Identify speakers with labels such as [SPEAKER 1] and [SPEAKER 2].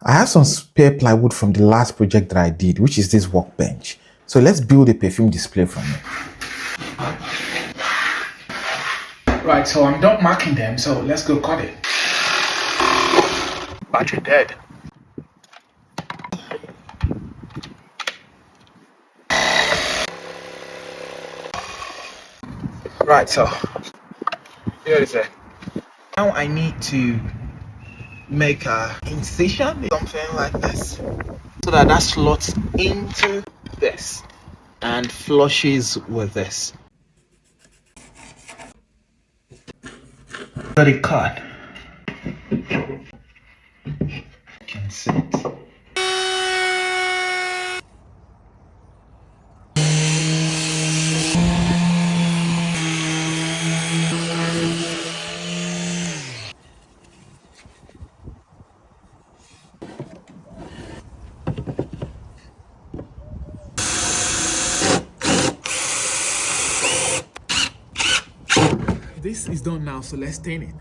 [SPEAKER 1] I have some spare plywood from the last project that I did, which is this workbench. So let's build a perfume display from it.
[SPEAKER 2] Right, so I'm done marking them, so let's go cut it. Battery dead. Right, so here is it. Now I need to make a incision, something like this, so that slots into this and flushes with this. Let it cut. You can see it. This is done now, so let's stain it.